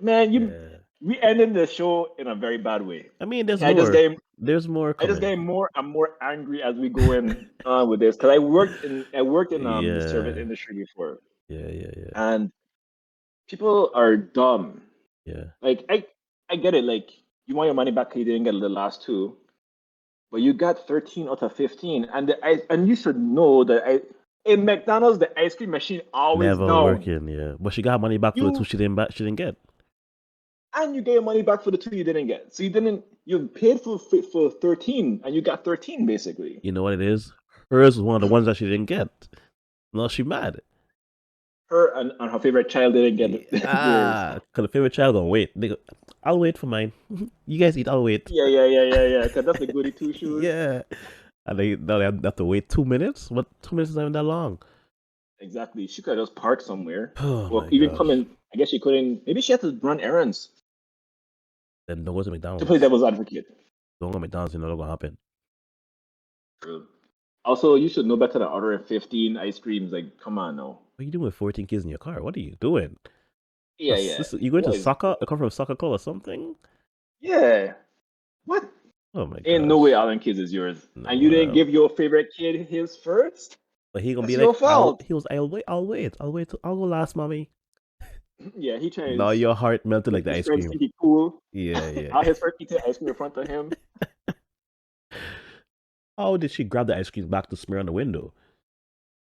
Man, Yeah. we ended the show in a very bad way. I mean, there's And I just more. getting There's more I just coming. getting more and more angry as we go in with this because I worked in the service Yeah. industry before, Yeah. and people are dumb. Yeah. Like I get it. Like you want your money back 'cause you didn't get the last two, but you got 13 out of 15, and you should know that in McDonald's the ice cream machine always Never down. working. Yeah. But she got money back for the two You she didn't get. and you get your money back for the two you didn't get. So you paid for 13 and you got 13 basically. You know what it is? Hers was one of the ones that she didn't get. No, she mad. Her and her favorite child didn't get theirs. Cause the favorite child gonna wait. I'll wait for mine. You guys eat, I'll wait. Yeah. Because that's the goody two shoes. Yeah. And now they have to wait 2 minutes? What 2 minutes is not even that long? Exactly. She could have just parked somewhere. Oh Or my even come gosh. in. I guess she couldn't. Maybe she had to run errands Then don't go to to play McDonald's. devil's advocate. Don't go to McDonald's, you know what's gonna happen. True. Also, you should know better than ordering 15 ice creams. Like, come on now. What are you doing with 14 kids in your car? What are you doing? Yeah. You going to What is soccer? You come from soccer club or something? Yeah. What? Oh my Ain't no gosh. way Alan Kids is yours. And No, you didn't give your favorite kid his first? but he gonna That's be your like, fault. I'll go last, mommy. Yeah, he Now tries your heart melted like make the his ice friends cream. think he cool. Yeah. All his friends eating ice cream in front of him. How did she grab the ice cream back to smear on the window?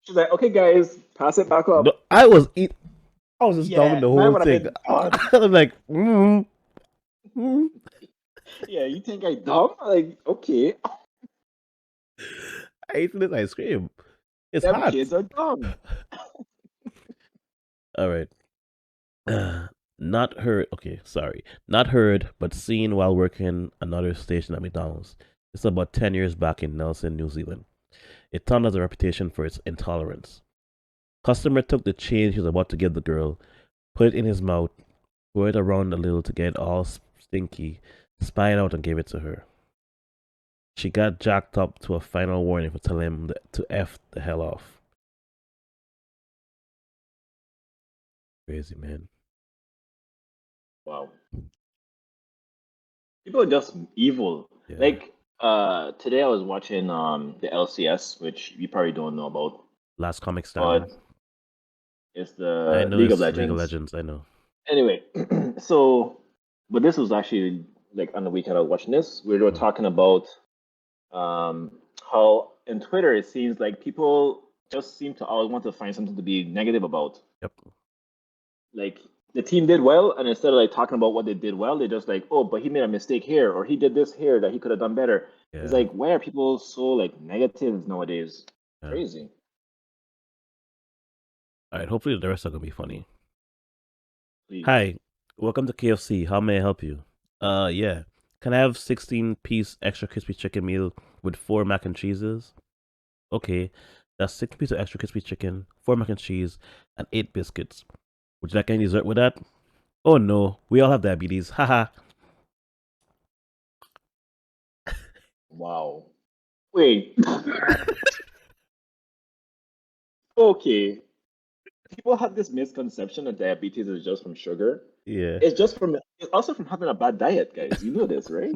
She's like, okay, guys, pass it back No, up. I was just down Yeah, the man whole would have thing. been done. I was like, mm. Yeah, you think I dumb? Like, okay, I ate this ice cream. It's them hot. kids are dumb. All right. Not heard. Okay, sorry. Not heard, but seen while working another station at McDonald's. It's about 10 years back in Nelson, New Zealand. It town has a reputation for its intolerance. Customer took the change he was about to give the girl, put it in his mouth, threw it around a little to get it all stinky, spat it out and gave it to her. She got jacked up to a final warning for telling him to F the hell off. Crazy, man. Wow, people are just evil. Yeah. Like, today I was watching the LCS, which you probably don't know about, Last comic but standing. it's I the know League of it's League of Legends. Legends, I know. Anyway, so, but this was actually like on the weekend I was watching this. We were Mm. talking about um, how in Twitter it seems like people just seem to always want to find something to be negative about. Yep. Like the team did well, and instead of like talking about what they did well, they just like, oh, but he made a mistake here, or he did this here that he could have done better. It's Yeah. like, why are people so like negative nowadays? Yeah. Crazy. Alright, hopefully the rest are gonna be funny. Please. Hi, welcome to KFC. How may I help you? Yeah. Can I have 16-piece extra crispy chicken meal with 4 mac and cheeses? Okay, that's 6 pieces of extra crispy chicken, 4 mac and cheese, and 8 biscuits. Would you like any dessert with that? Oh no, we all have diabetes. Haha. Wow. Wait. Okay. People have this misconception that diabetes is just from sugar. Yeah. It's also from having a bad diet, guys. You know this, right?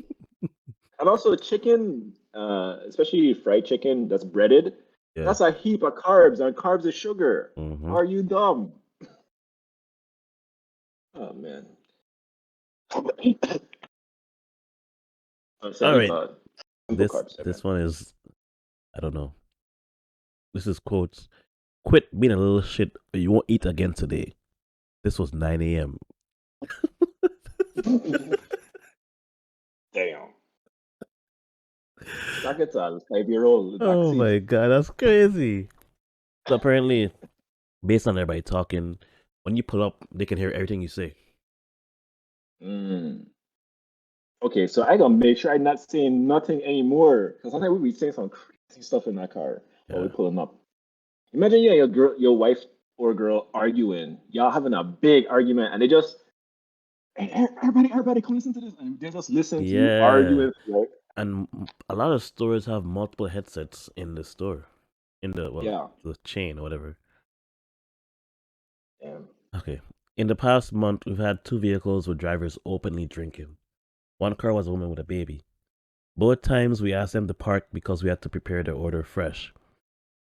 And also chicken, especially fried chicken that's breaded, Yeah. that's a heap of carbs, and carbs is sugar. Mm-hmm. Are you dumb? Oh man. I'm All saying right. simple This carbs there, man. this one is, I don't know. This is quotes. Quit being a little shit or you won't eat again today. This was 9 a.m. Damn. That gets a 5-year-old Oh backseat. my god, that's crazy. So apparently, based on everybody talking, when you pull up, they can hear everything you say. Mm. Okay, so I gotta make sure I'm not saying nothing anymore. Because sometimes we be saying some crazy stuff in that car while we Yeah. pulling up. Imagine you and your wife or girl arguing. Y'all having a big argument, and they just, hey, everybody, come listen to this, and they just listen to you Yeah. arguing. Right? And a lot of stores have multiple headsets in the store, in the Yeah. the chain or whatever. Damn. Okay. In the past month, we've had two vehicles with drivers openly drinking. One car was a woman with a baby. Both times we asked them to park because we had to prepare their order fresh.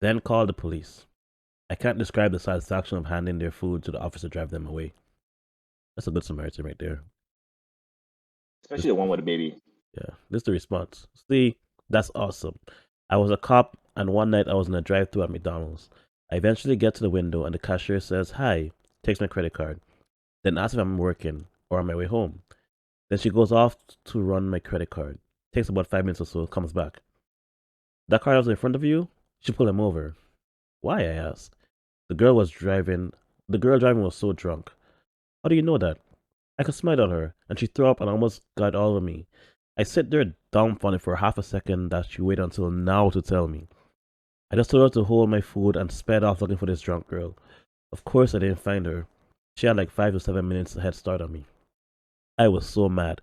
Then called the police. I can't describe the satisfaction of handing their food to the officer to drive them away. That's a good Samaritan right there. Especially This, the one with the baby. yeah, this is the response. See, that's awesome. I was a cop, and one night I was in a drive-thru at McDonald's. I eventually get to the window, and the cashier says, "Hi," takes my credit card, then asks if I'm working or on my way home. Then she goes off to run my credit card. Takes about 5 minutes or so, comes back. That car was in front of you? She pulled him over. Why? I asked. The girl was driving. The girl driving was so drunk. How do you know that? I could smell it on her, and she threw up and almost got all over me. I sit there dumbfounded for half a second that she waited until now to tell me. I just told her to hold my food and sped off looking for this drunk girl. Of course, I didn't find her. She had like 5 to 7 minutes head start on me. I was so mad.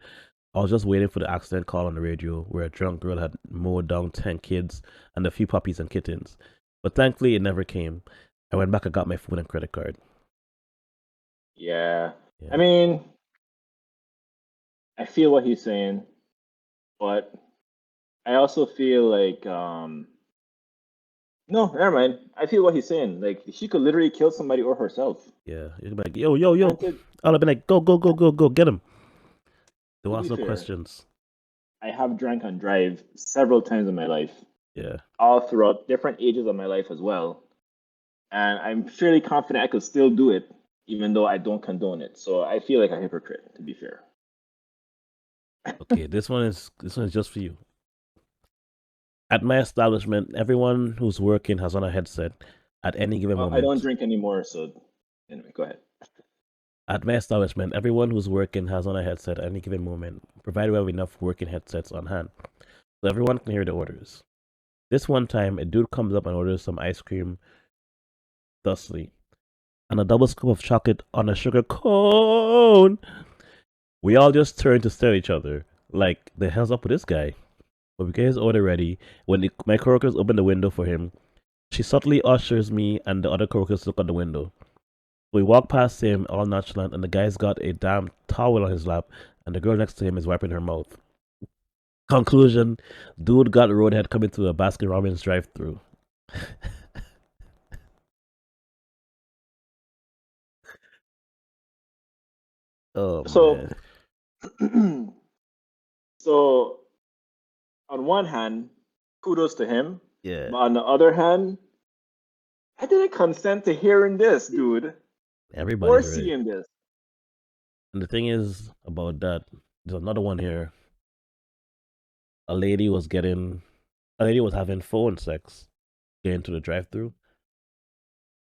I was just waiting for the accident call on the radio where a drunk girl had mowed down 10 kids and a few puppies and kittens. But thankfully, it never came. I went back and got my food and credit card. Yeah. Yeah. I mean, I feel what he's saying, but I also feel like no, never mind. I feel what he's saying. Like she could literally kill somebody or herself. Yeah. You'd be like, yo, yo, yo. Granted, I'll have been like, go, go, go, go, go, get him. Don't to ask be no fair, questions. I have drank and drive several times in my life, Yeah. all throughout different ages of my life as well. And I'm fairly confident I could still do it, even though I don't condone it. So I feel like a hypocrite, to be fair. Okay, this one is just for you. At my establishment, everyone who's working has on a headset at any given Well, I don't moment. drink anymore, so anyway, go ahead. At my establishment, everyone who's working has on a headset at any given moment, provided we have enough working headsets on hand, so everyone can hear the orders. This one time, a dude comes up and orders some ice cream, thusly, and a double scoop of chocolate on a sugar cone. We all just turn to stare at each other, like, the hell's up with this guy? But we get his order ready. When my coworkers open the window for him, she subtly ushers me and the other coworkers to look out the window. We walk past him, all nonchalant, and the guy's got a damn towel on his lap, and the girl next to him is wiping her mouth. Conclusion: dude got roadhead coming to a Baskin Robbins drive-through. Oh So, man, so on one hand, kudos to him, yeah. but on the other hand, I didn't consent to hearing this, dude, Everybody or heard it. seeing this. And the thing is about that, there's another one here. A lady was getting, a lady was having phone sex, getting to the drive-through,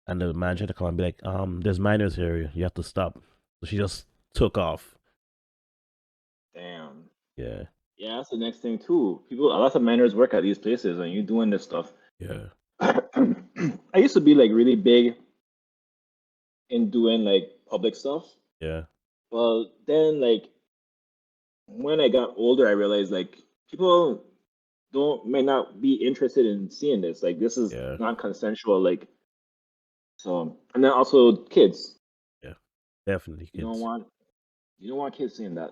and the manager had to come and be like, there's minors here, you have to stop. So she just took off. Damn. Yeah, Yeah, that's the next thing too. People, a lot of minors work at these places, and you doing this stuff. yeah, I used to be like really big in doing like public stuff. yeah, Well, then like when I got older, I realized like people don't may not be interested in seeing this. Like this is yeah, non-consensual. Like so, and then also kids. yeah. Definitely, You don't kids. want you don't want kids seeing that.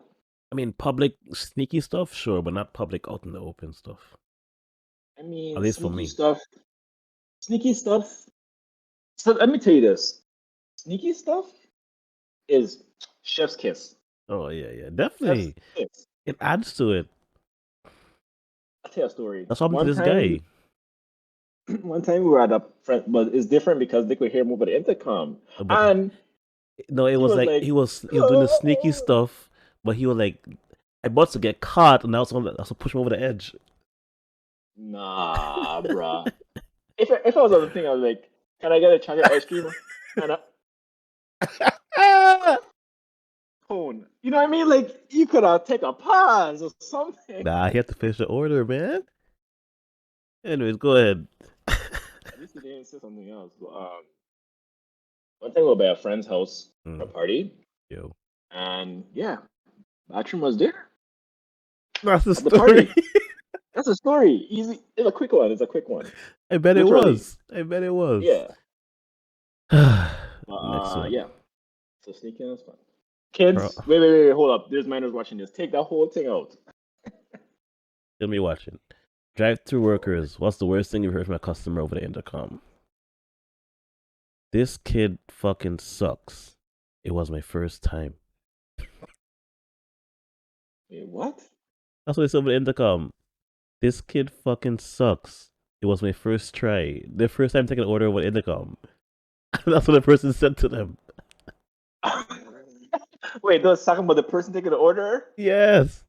I mean, public sneaky stuff, sure, but not public out in the open stuff. I At mean, least for me. sneaky stuff. So let me tell you this: sneaky stuff is chef's kiss. Oh yeah, yeah, Chef's definitely. kiss. It adds to it. I'll tell you a story. That's what happened to this guy. One time we were at a friend, but it's different because they could hear me over the intercom, But and no, it he was was like like, he was doing the sneaky stuff, but he was like about to get caught, and I was push him over the edge. "Nah, bruh." If I was on the thing, I was like, "Can I get a chocolate ice cream and a cone?" You know what I mean? Like you could take a pause or something. Nah, he had to finish the order, man. Anyways, go ahead. At least he didn't say something else. But, one time we were by a friend's house for a Mm, party, yo, and yeah, bathroom was there that's the at the story. party. That's a story. Easy. It's a quick one. It's a quick one. I bet it Literally. was. I bet it was. Yeah. Next one. Yeah. So sneaking is fun. Kids, wait, hold up. There's minors watching this. Take that whole thing out. Kill me watching. Drive-through workers. What's the worst thing you've heard from a customer over the intercom? This kid fucking sucks. It was my first time. Wait, what? That's what they said over the intercom. This kid fucking sucks. It was my first try. The first time taking an order over the intercom. That's what the person said to them. Wait, those talking about the person taking the order? Yes.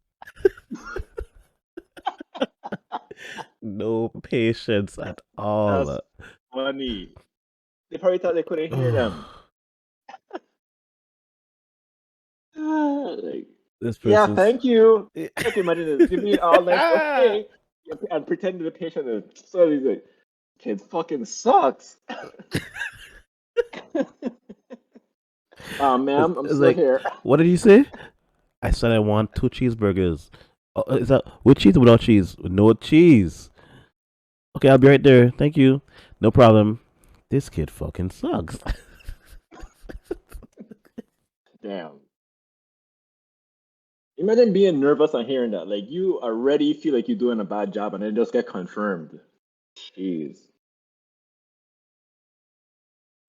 No patience at all. That's funny. They probably thought they couldn't hear them. Like, This yeah, thank you. Okay, imagine this. Give me all like, okay. And pretend to the patient is so he's like, kid fucking sucks. Ma'am, I'm still like, here. What did you say? I said I want 2 cheeseburgers. Is that with cheese or without cheese? No cheese. Okay, I'll be right there. Thank you. No problem. This kid fucking sucks. Damn. Imagine being nervous on hearing that. Like you already feel like you're doing a bad job and then just get confirmed. Jeez.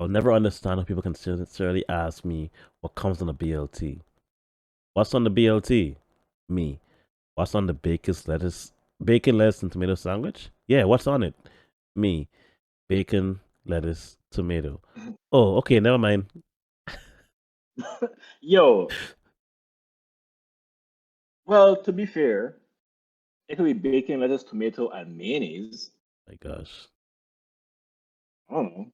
I'll never understand how people can sincerely ask me what comes on the BLT. What's on the BLT? Me. What's on the bacon, lettuce, and tomato sandwich? Yeah, what's on it? Me. Bacon, lettuce, tomato. Oh, okay, never mind. Yo. Well, to be fair, it could be bacon, lettuce, tomato, and mayonnaise. My gosh. I don't know.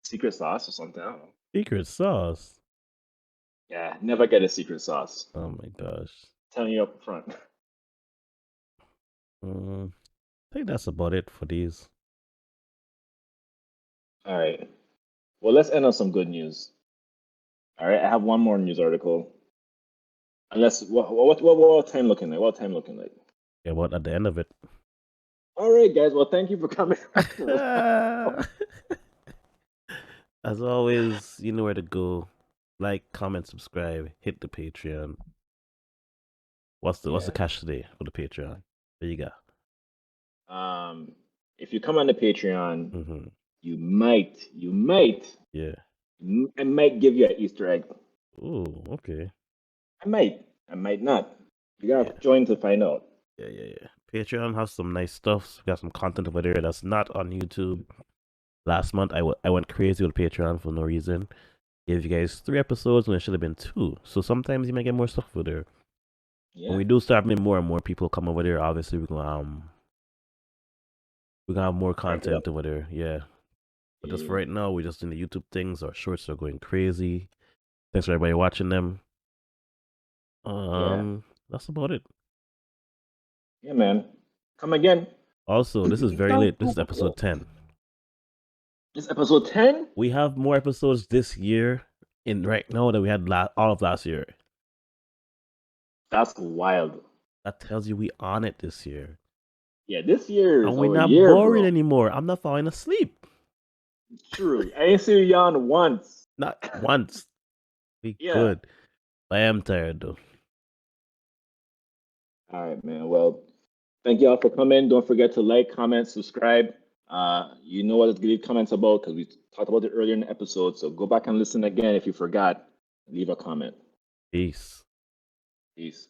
Secret sauce or something. I don't know. Secret sauce. Yeah, never get a secret sauce. Oh my gosh. Telling you up front. I think that's about it for these. All right. Well, let's end on some good news. All right, I have one more news article. Unless what time looking like? What time looking like? Yeah, what at the end of it? All right, guys. Well, thank you for coming. As always, you know where to go. Like, comment, subscribe, hit the Patreon. What's the cash today for the Patreon? There you go. If you come on the Patreon, you might, yeah, I might give you an Easter egg. Oh, okay. I might not. You gotta join to find out. Yeah. Patreon has some nice stuff. We got some content over there that's not on YouTube. Last month, I went crazy with Patreon for no reason. Gave you guys 3 episodes when it should have been 2. So sometimes you might get more stuff over there. Yeah. When we do start having more and more people come over there, obviously we're gonna have more content over there. Yeah. But just for right now, we're just in the YouTube things. Our shorts are going crazy. Thanks for everybody watching them. That's about it. Yeah, man. Come again. Also, this is very late. This is episode 10. This is episode 10? We have more episodes this year right now than we had all of last year. That's wild. That tells you we on it this year. Yeah, this year is and we're not boring anymore. I'm not falling asleep. True. I ain't seen you yawn once. Not once. We good. I am tired though. All right, man. Well, thank y'all for coming. Don't forget to like, comment, subscribe. You know what to leave comments about because we talked about it earlier in the episode. So go back and listen again if you forgot. Leave a comment. Peace. Peace.